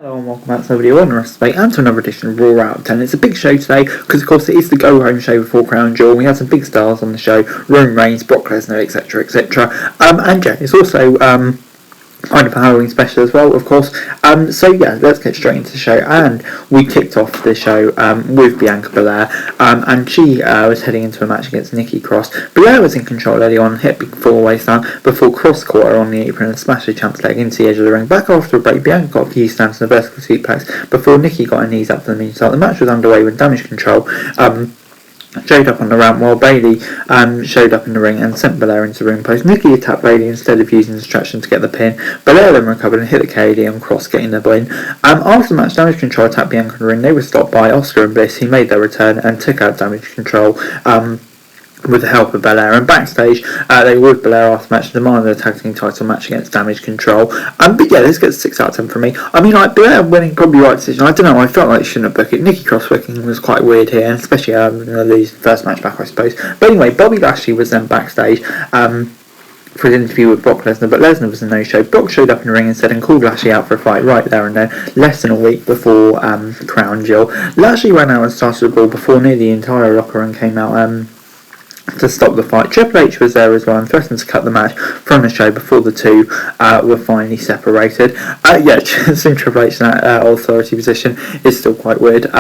Hello and welcome back to the video on the rest of the and to another edition of Raw Out of 10. It's a big show today because of course it is the go home show before Crown Jewel. We had some big stars on the show, Roman Reigns, Brock Lesnar, etc, etc. And yeah, it's also kind of a Halloween special as well, of course. So yeah, let's get straight into the show. And we kicked off the show with Bianca Belair, and she was heading into a match against Nikki Cross. Belair was in control early on, hit big four-way slam before Cross caught her on the apron and smashed the champ's leg into the edge of the ring. Back after a break, Bianca got a key stance and a vertical suplex before Nikki got her knees up for the moonsault. The match was underway with Damage Control showed up on the ramp while Bayley showed up in the ring and sent Belair into the ring post. Nikki attacked Bayley instead of using distraction to get the pin. Belair then recovered and hit the KD on Cross, getting the win. After the match, Damage Control attacked Bianca in the ring. They were stopped by Oscar and Bliss, who made their return and took out Damage Control with the help of Belair. And backstage, they were with Belair after the match, demanded a tag team title match against Damage Control. But yeah, this gets 6 out of 10 for me. I mean, like, Belair winning, probably right decision. I don't know, I felt like she shouldn't have booked it. Nikki Cross booking was quite weird here, and especially lose the first match back, I suppose. But anyway, Bobby Lashley was then backstage for his interview with Brock Lesnar, but Lesnar was a no-show. Brock showed up in the ring instead and called Lashley out for a fight right there and then, less than a week before Crown Jewel. Lashley ran out and started the brawl before nearly the entire locker room came out to stop the fight. Triple H was there as well and threatened to cut the match from the show before the two were finally separated. Seeing Triple H in that authority position is still quite weird.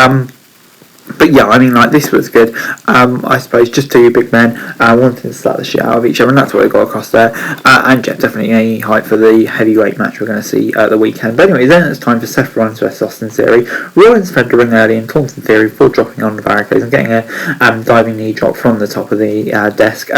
But yeah, I mean, like, this was good. I suppose just two big men wanting to slap the shit out of each other, and that's what it got across there. And yeah, definitely a hype for the heavyweight match we're going to see at the weekend. But anyway, then it's time for Seth Rollins vs Austin Theory. Rollins fed the ring early and taunted Theory before dropping on the barricades and getting a diving knee drop from the top of the desk.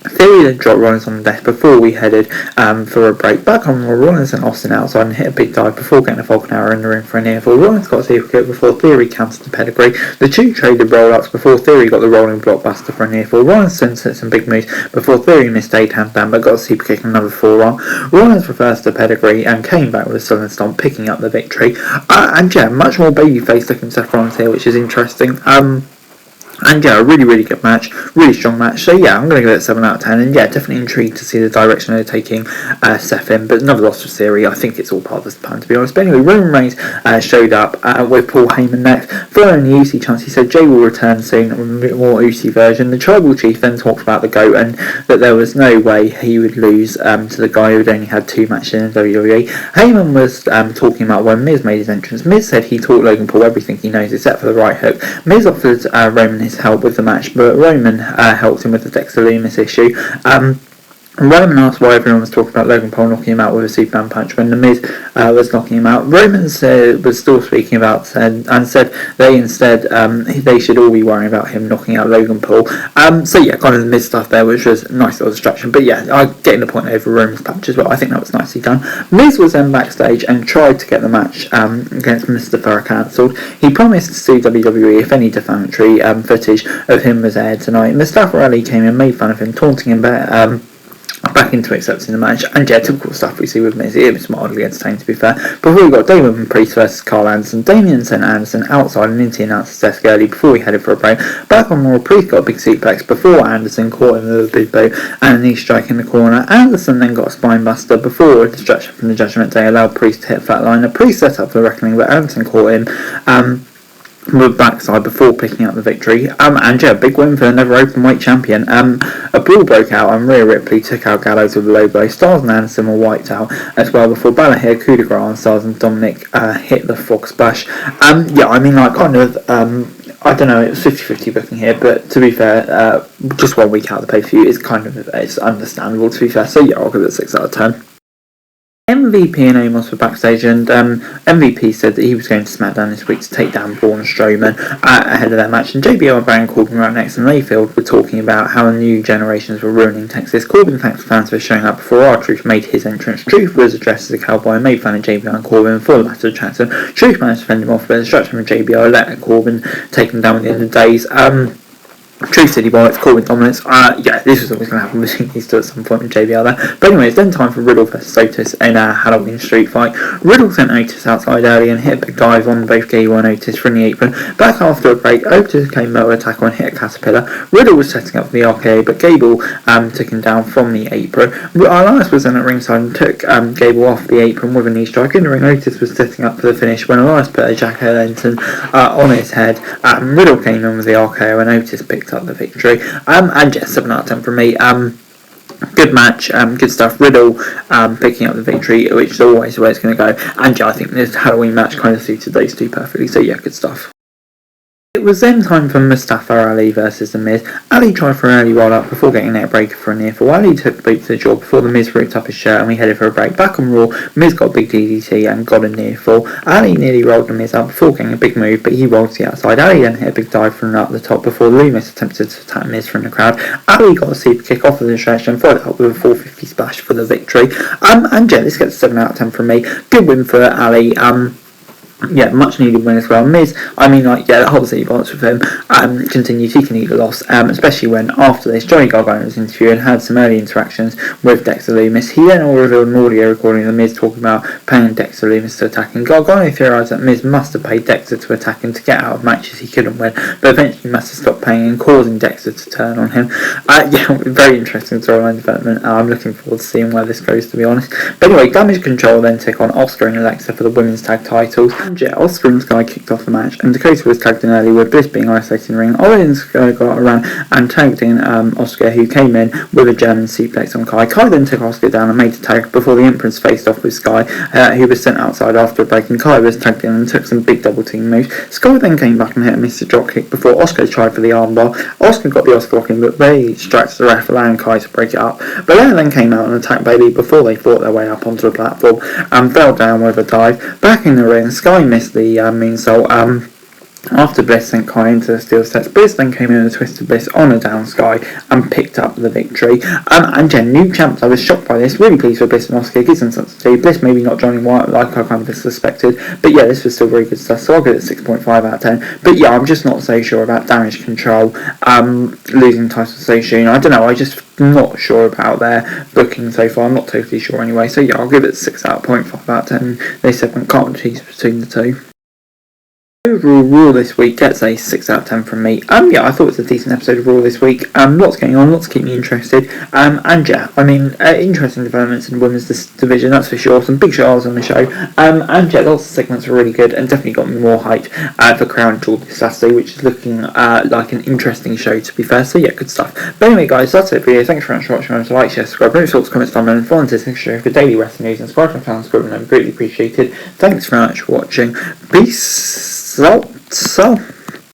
Theory then dropped Rollins on the desk before we headed for a break. Back on Rollins and Austin outside and hit a big dive before getting a Falcon Arrow in the ring for a near fall. Rollins got a super kick before Theory countered the pedigree. The two traded roll-ups before Theory got the rolling blockbuster for a near fall. Rollins then set some big moves before Theory missed a handstand but got a super kick and another forearm. Rollins reversed the pedigree and came back with a solid stomp, picking up the victory. And yeah, much more babyface looking Seth Rollins here, which is interesting. And yeah, a really good match, really strong match. So yeah, I'm going to give it a 7 out of 10. And yeah, definitely intrigued to see the direction they're taking Seth in. But another loss for Theory. I think it's all part of this plan, to be honest. But anyway, Roman Reigns showed up with Paul Heyman next. Following the Uzi chance, he said Jay will return soon, a more Uzi version. The Tribal Chief then talked about the GOAT and that there was no way he would lose to the guy who had only had 2 matches in WWE. Heyman was talking about when Miz made his entrance. Miz said he taught Logan Paul everything he knows except for the right hook. Miz offered Roman his help with the match, but Roman helped him with the Dexter Lumis issue. Roman asked why everyone was talking about Logan Paul knocking him out with a Superman punch when The Miz was knocking him out. Roman was still speaking about and said they should all be worrying about him knocking out Logan Paul. So yeah, kind of the Miz stuff there, which was a nice little distraction. But yeah, I'm getting the point over Roman's punch as well. I think that was nicely done. Miz was then backstage and tried to get the match against Mustafa cancelled. He promised to sue WWE if any defamatory footage of him was aired tonight. Mustafa Ali came in, made fun of him, taunting him back into accepting the match, and yeah, typical stuff we see with Miz. It was mildly entertaining, to be fair. Before we got Damon Priest versus Carl Anderson. Damien sent Anderson outside and into the announcer's desk early before he headed for a break. Back on Raw, Priest got a big suplex before Anderson caught him with a big boot and a knee strike in the corner. Anderson then got a spine buster before a distraction from the Judgment Day allowed Priest to hit Flatliner. Priest set up for the reckoning, but Anderson caught him with backside before picking up the victory. And yeah, big win for the never openweight champion. A brawl broke out and Rhea Ripley took out Gallows with a low blow. Styles and Anderson were wiped out as well before Balor hit a coup de grace on Styles and Dominic hit the Frog Splash. Yeah, I mean, like, kind of I don't know, it was 50-50 booking here, but to be fair, just 1 week out of the pay-per-view is it's understandable, to be fair. So yeah, I'll give it a 6 out of 10. MVP and Amos were backstage, and MVP said that he was going to SmackDown this week to take down Braun Strowman ahead of that match. And JBL and Baron Corbin were up next, and Mayfield were talking about how the new generations were ruining Texas. Corbin thanked fans for showing up before R-Truth made his entrance. Truth was addressed as a cowboy and made fun of JBL and Corbin before the latter attacked him. Truth managed to fend him off, but the distraction from JBL let Corbin take him down at the end of the days. True City Boy, it's called with dominance. Yeah, this was always going to happen between these two at some point with JBL there. But anyway, it's then time for Riddle versus Otis in a Halloween street fight. Riddle sent Otis outside early and hit a big dive on both Gable and Otis from the apron. Back after a break, Otis came motor attack and hit a Caterpillar. Riddle was setting up for the RKO, but Gable took him down from the apron. Elias was then at ringside and took Gable off the apron with a knee strike. In the ring, Otis was setting up for the finish when Elias put a Jack Lantern on his head. Riddle came in with the RKO and Otis picked up the victory. And yeah, 7 out of 10 from me. Good match, good stuff. Riddle picking up the victory, which is always the way it's going to go. And yeah, I think this Halloween match kind of suited those two perfectly. So yeah, good stuff. It was then time for Mustafa Ali versus The Miz. Ali tried for an early roll-up before getting a net breaker for a near fall. Ali took the boot to the jaw before The Miz ripped up his shirt and we headed for a break. Back on Raw, Miz got a big DDT and got a near fall. Ali nearly rolled The Miz up before getting a big move, but he rolled to the outside. Ali then hit a big dive from up the top before Loomis attempted to attack Miz from the crowd. Ali got a super kick off of the stretch and followed it up with a 450 splash for the victory. And yeah, this gets 7 out of 10 from me. Good win for Ali. Yeah, much needed win as well. Miz, I mean, like, yeah, the whole City Bots with him continues. He can eat the loss, especially when after this, Johnny Gargano was interviewed and had some early interactions with Dexter Loomis. He then revealed an audio recording of the Miz talking about paying Dexter Loomis to attack him. Gargano theorised that Miz must have paid Dexter to attack him to get out of matches he couldn't win, but eventually must have stopped paying and causing Dexter to turn on him. Yeah, very interesting storyline development. I'm looking forward to seeing where this goes, to be honest. But anyway, Damage Control then took on Oscar and Alexa for the women's tag titles. And yeah, Oscar and Sky kicked off the match, and Dakota was tagged in early with Bliss being isolated in the ring. Ollie and Sky got around and tagged in Oscar, who came in with a German suplex on Kai. Kai then took Oscar down and made a tag before the Empress faced off with Sky, who was sent outside after a break, and Kai was tagged in and took some big double team moves. Sky then came back and hit a Mr. Drop kick before Oscar tried for the armbar. Oscar got the Oscar locking, but they distracted the ref, allowing Kai to break it up. Belair then came out and attacked Bailey before they fought their way up onto the platform and fell down with a dive. Back in the ring, Sky missed the moonsault. After Bliss sent Kai into the steel steps, Bliss then came in and twisted Bliss on a down Sky and picked up the victory. And Jen, new champs, I was shocked by this, really pleased for Bliss and Oscar, gives them something to do. Bliss maybe not joining Wyatt like I kind of suspected, but yeah, this was still very good stuff, so I'll give it 6.5 out of 10. But yeah, I'm just not so sure about Damage Control losing titles so soon. I don't know, I just not sure about their booking so far. I'm not totally sure anyway, so yeah, I'll give it 6.5 out of 10. They segment can't choose between the two. Overall, Raw this week gets a 6 out of 10 from me. Yeah, I thought it was a decent episode of Raw this week. Lots going on, lots to keep me interested. And yeah, I mean, interesting developments in the women's division, that's for sure. Some big shows on the show. And yeah, lots of segments are really good and definitely got me more hyped for Crown Jewel this Saturday, which is looking like an interesting show, to be fair. So yeah, good stuff. But anyway, guys, that's it for you. Thanks very much for watching. Remember to like, share, subscribe, no thoughts, comments down below, and follow this show for daily wrestling news and subscribe to my channel, subscribe, and I'm greatly appreciated. Thanks very much for watching. Peace. So.